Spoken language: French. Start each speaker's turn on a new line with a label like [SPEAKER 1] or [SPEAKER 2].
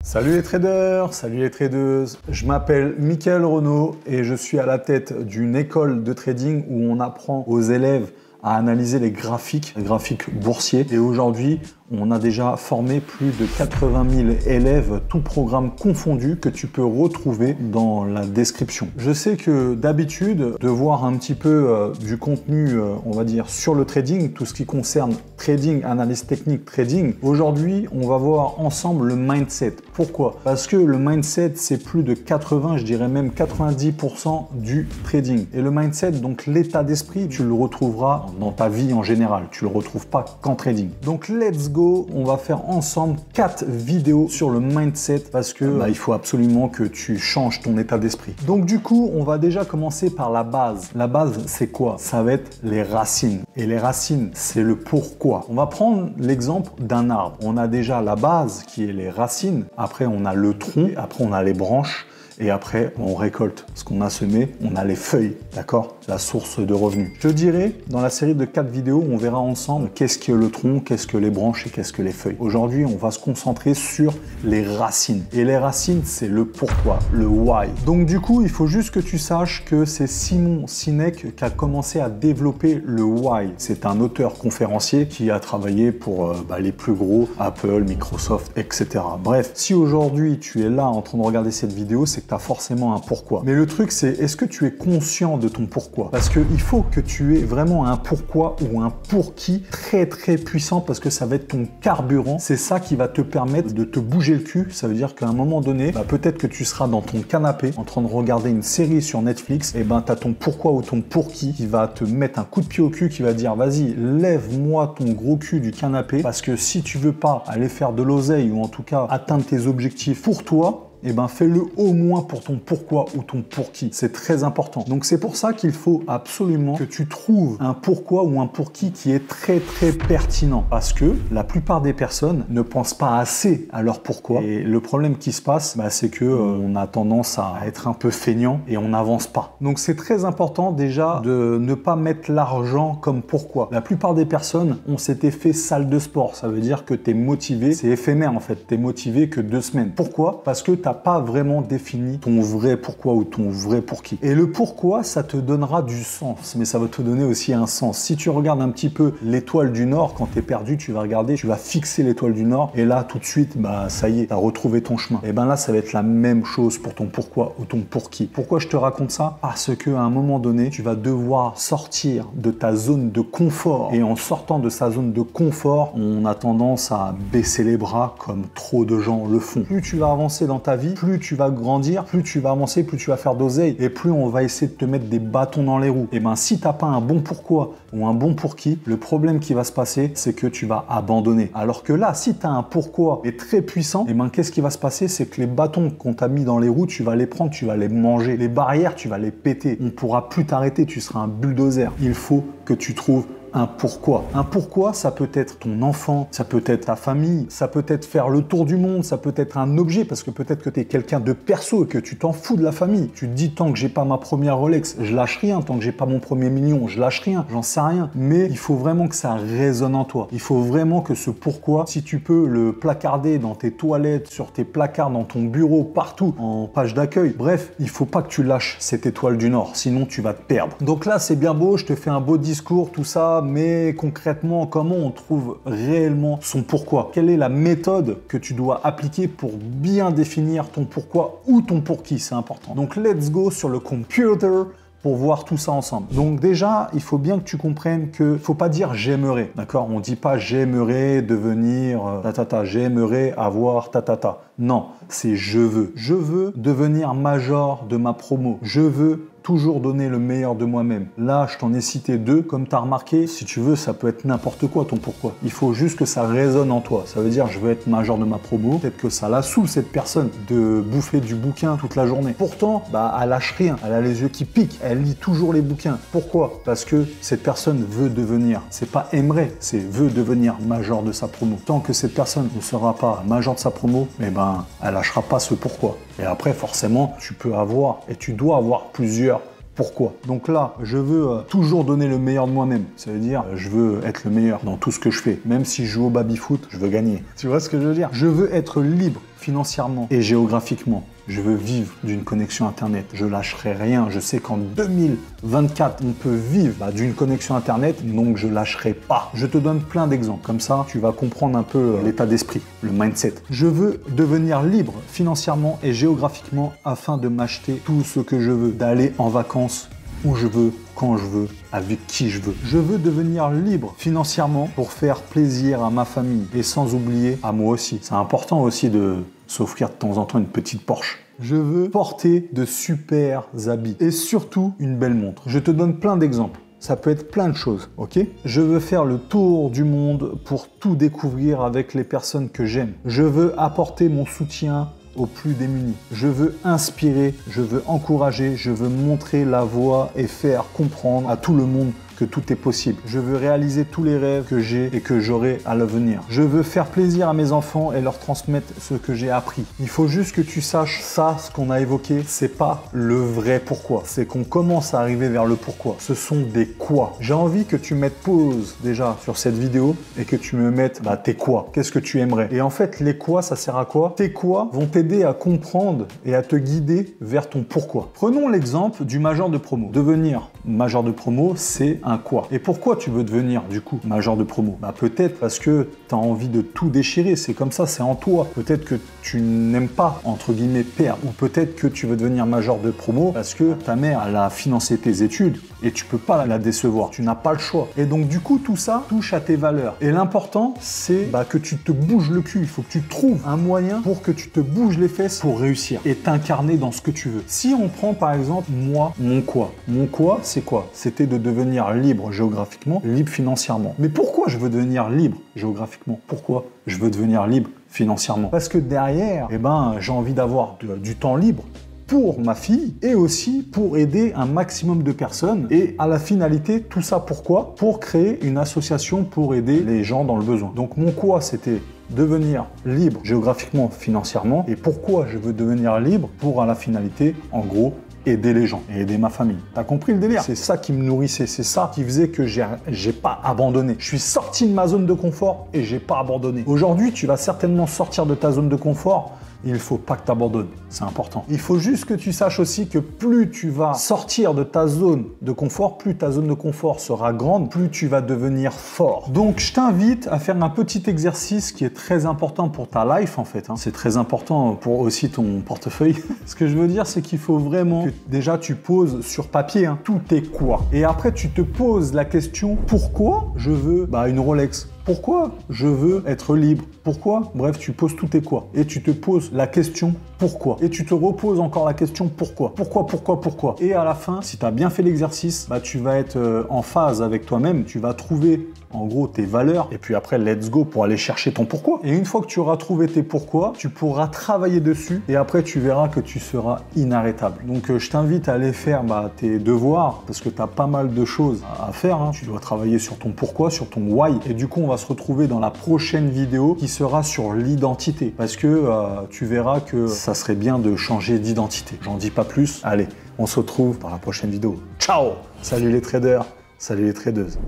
[SPEAKER 1] Salut les traders, salut les tradeuses, je m'appelle Mickaël Renaud et je suis à la tête d'une école de trading où on apprend aux élèves à analyser les graphiques boursiers. Et aujourd'hui, on a déjà formé plus de 80 000 élèves, tout programme confondu, que tu peux retrouver dans la description. Je sais que d'habitude, de voir un petit peu du contenu, on va dire, sur le trading, tout ce qui concerne trading, analyse technique, trading, aujourd'hui, on va voir ensemble le mindset. Pourquoi? Parce que le mindset, c'est plus de 80, je dirais même 90% du trading. Et le mindset, donc l'état d'esprit, tu le retrouveras dans ta vie en général. Tu le retrouves pas qu'en trading. Donc, let's go. On va faire ensemble 4 vidéos sur le mindset parce que il faut absolument que tu changes ton état d'esprit. Donc, du coup, on va déjà commencer par la base. La base, c'est quoi? Ça va être les racines. Et les racines, c'est le pourquoi. On va prendre l'exemple d'un arbre. On a déjà la base qui est les racines. Après, on a le tronc. Après, on a les branches. Et après, on récolte ce qu'on a semé, on a les feuilles, d'accord? La source de revenus. Je dirais, dans la série de 4 vidéos, on verra ensemble qu'est-ce que le tronc, qu'est-ce que les branches et qu'est-ce que les feuilles. Aujourd'hui, on va se concentrer sur les racines. Et les racines, c'est le pourquoi, le why. Donc du coup, il faut juste que tu saches que c'est Simon Sinek qui a commencé à développer le why. C'est un auteur conférencier qui a travaillé pour les plus gros, Apple, Microsoft, etc. Bref, si aujourd'hui, tu es là en train de regarder cette vidéo, c'est tu as forcément un pourquoi. Mais le truc, c'est est-ce que tu es conscient de ton pourquoi? Parce qu'il faut que tu aies vraiment un pourquoi ou un pour qui très puissant parce que ça va être ton carburant. C'est ça qui va te permettre de te bouger le cul. Ça veut dire qu'à un moment donné, peut-être que tu seras dans ton canapé en train de regarder une série sur Netflix et tu as ton pourquoi ou ton pour qui va te mettre un coup de pied au cul qui va dire vas-y, lève-moi ton gros cul du canapé parce que si tu veux pas aller faire de l'oseille ou en tout cas atteindre tes objectifs pour toi, fais-le au moins pour ton pourquoi ou ton pour qui. C'est très important. Donc c'est pour ça qu'il faut absolument que tu trouves un pourquoi ou un pour qui est très pertinent. Parce que la plupart des personnes ne pensent pas assez à leur pourquoi. Et le problème qui se passe, c'est que on a tendance à être un peu feignant et on n'avance pas. Donc c'est très important déjà de ne pas mettre l'argent comme pourquoi. La plupart des personnes ont cet effet salle de sport. Ça veut dire que tu es motivé. C'est éphémère en fait. Tu es motivé que 2 semaines. Pourquoi? Parce que tu n'as pas vraiment défini ton vrai pourquoi ou ton vrai pour qui. Et le pourquoi, ça te donnera du sens, mais ça va te donner aussi un sens. Si tu regardes un petit peu l'étoile du Nord, quand tu es perdu, tu vas regarder, tu vas fixer l'étoile du Nord, et là, tout de suite, ça y est, tu as retrouvé ton chemin. Et là, ça va être la même chose pour ton pourquoi ou ton pour qui. Pourquoi je te raconte ça? Parce qu'à un moment donné, tu vas devoir sortir de ta zone de confort. Et en sortant de sa zone de confort, on a tendance à baisser les bras comme trop de gens le font. Plus tu vas avancer dans ta vie, plus tu vas grandir, plus tu vas avancer, plus tu vas faire d'oseille et plus on va essayer de te mettre des bâtons dans les roues. Et si t'as pas un bon pourquoi ou un bon pour qui, le problème qui va se passer, c'est que tu vas abandonner. Alors que là, si tu as un pourquoi et très puissant, qu'est-ce qui va se passer? C'est que les bâtons qu'on t'a mis dans les roues, tu vas les prendre, tu vas les manger. Les barrières, tu vas les péter. On pourra plus t'arrêter, tu seras un bulldozer. Il faut que tu trouves un pourquoi. Un pourquoi, ça peut être ton enfant, ça peut être ta famille, ça peut être faire le tour du monde, ça peut être un objet, parce que peut-être que tu es quelqu'un de perso et que tu t'en fous de la famille. Tu te dis, tant que j'ai pas ma première Rolex, je lâche rien. Tant que j'ai pas mon premier million, je lâche rien. J'en sais rien. Mais il faut vraiment que ça résonne en toi. Il faut vraiment que ce pourquoi, si tu peux le placarder dans tes toilettes, sur tes placards, dans ton bureau, partout, en page d'accueil. Bref, il faut pas que tu lâches cette étoile du Nord, sinon tu vas te perdre. Donc là, c'est bien beau, je te fais un beau discours, tout ça, mais concrètement, comment on trouve réellement son pourquoi? Quelle est la méthode que tu dois appliquer pour bien définir ton pourquoi ou ton pour qui? C'est important. Donc, let's go sur le computer pour voir tout ça ensemble. Donc déjà, il faut bien que tu comprennes que faut pas dire j'aimerais, d'accord? On dit pas j'aimerais devenir j'aimerais avoir Non, c'est je veux. Je veux devenir major de ma promo. Je veux toujours donner le meilleur de moi-même. Là, je t'en ai cité 2. Comme tu as remarqué, si tu veux, ça peut être n'importe quoi ton pourquoi. Il faut juste que ça résonne en toi. Ça veut dire, je veux être major de ma promo. Peut-être que ça la saoule, cette personne, de bouffer du bouquin toute la journée. Pourtant, elle lâche rien. Elle a les yeux qui piquent. Elle lit toujours les bouquins. Pourquoi? Parce que cette personne veut devenir. C'est pas aimerait, c'est veut devenir major de sa promo. Tant que cette personne ne sera pas major de sa promo, elle lâchera pas ce pourquoi. Et après, forcément, tu peux avoir et tu dois avoir plusieurs pourquoi. Donc là, je veux toujours donner le meilleur de moi-même. Ça veut dire, je veux être le meilleur dans tout ce que je fais. Même si je joue au baby-foot, je veux gagner. Tu vois ce que je veux dire? Je veux être libre financièrement et géographiquement. Je veux vivre d'une connexion Internet. Je lâcherai rien. Je sais qu'en 2024, on peut vivre d'une connexion Internet, donc je lâcherai pas. Je te donne plein d'exemples. Comme ça, tu vas comprendre un peu l'état d'esprit, le mindset. Je veux devenir libre financièrement et géographiquement afin de m'acheter tout ce que je veux, d'aller en vacances où je veux, quand je veux, avec qui je veux. Je veux devenir libre financièrement pour faire plaisir à ma famille et sans oublier à moi aussi. C'est important aussi de s'offrir de temps en temps une petite Porsche. Je veux porter de super habits et surtout une belle montre. Je te donne plein d'exemples. Ça peut être plein de choses, ok? Je veux faire le tour du monde pour tout découvrir avec les personnes que j'aime. Je veux apporter mon soutien aux plus démunis. Je veux inspirer, je veux encourager, je veux montrer la voie et faire comprendre à tout le monde que tout est possible. Je veux réaliser tous les rêves que j'ai et que j'aurai à l'avenir. Je veux faire plaisir à mes enfants et leur transmettre ce que j'ai appris. Il faut juste que tu saches ça, ce qu'on a évoqué, c'est pas le vrai pourquoi. C'est qu'on commence à arriver vers le pourquoi. Ce sont des quoi. J'ai envie que tu mettes pause déjà sur cette vidéo et que tu me mettes tes quoi. Qu'est-ce que tu aimerais? Et en fait, les quoi, ça sert à quoi? Tes quoi vont t'aider à comprendre et à te guider vers ton pourquoi. Prenons l'exemple du major de promo. Devenir major de promo, c'est un quoi. Et pourquoi tu veux devenir du coup major de promo? Peut-être parce que tu as envie de tout déchirer, c'est comme ça, c'est en toi. Peut-être que tu n'aimes pas, entre guillemets, perdre. Ou peut-être que tu veux devenir major de promo parce que ta mère, elle a financé tes études et tu peux pas la décevoir. Tu n'as pas le choix. Et donc du coup, tout ça touche à tes valeurs. Et l'important, c'est que tu te bouges le cul. Il faut que tu trouves un moyen pour que tu te bouges les fesses pour réussir et t'incarner dans ce que tu veux. Si on prend par exemple moi, mon quoi. Mon quoi, c'est quoi? C'était de devenir libre géographiquement, libre financièrement. Mais pourquoi je veux devenir libre géographiquement? Pourquoi je veux devenir libre financièrement? Parce que derrière, j'ai envie d'avoir du temps libre pour ma fille et aussi pour aider un maximum de personnes. Et à la finalité, tout ça pourquoi? Pour créer une association pour aider les gens dans le besoin. Donc mon quoi, c'était devenir libre géographiquement, financièrement. Et pourquoi je veux devenir libre? Pour à la finalité, en gros, aider les gens et aider ma famille. T'as compris le délire? C'est ça qui me nourrissait, c'est ça qui faisait que j'ai pas abandonné. Je suis sorti de ma zone de confort et j'ai pas abandonné. Aujourd'hui, tu vas certainement sortir de ta zone de confort. Il ne faut pas que tu abandonnes, c'est important. Il faut juste que tu saches aussi que plus tu vas sortir de ta zone de confort, plus ta zone de confort sera grande, plus tu vas devenir fort. Donc je t'invite à faire un petit exercice qui est très important pour ta life en fait. C'est très important pour aussi ton portefeuille. Ce que je veux dire, c'est qu'il faut vraiment que déjà tu poses sur papier tout est quoi. Et après tu te poses la question pourquoi je veux une Rolex? Pourquoi je veux être libre? Pourquoi? Bref, tu poses tout tes quoi. Et tu te poses la question pourquoi. Et tu te reposes encore la question pourquoi. Pourquoi. Et à la fin, si tu as bien fait l'exercice, tu vas être en phase avec toi-même. Tu vas trouver en gros tes valeurs. Et puis après, let's go pour aller chercher ton pourquoi. Et une fois que tu auras trouvé tes pourquoi, tu pourras travailler dessus. Et après, tu verras que tu seras inarrêtable. Donc, je t'invite à aller faire tes devoirs parce que tu as pas mal de choses à faire. Tu dois travailler sur ton pourquoi, sur ton why. Et du coup, on va se retrouver dans la prochaine vidéo qui sera sur l'identité. Parce que tu verras que ça serait bien de changer d'identité. J'en dis pas plus. Allez, on se retrouve dans la prochaine vidéo. Ciao! Salut les traders, salut les tradeuses.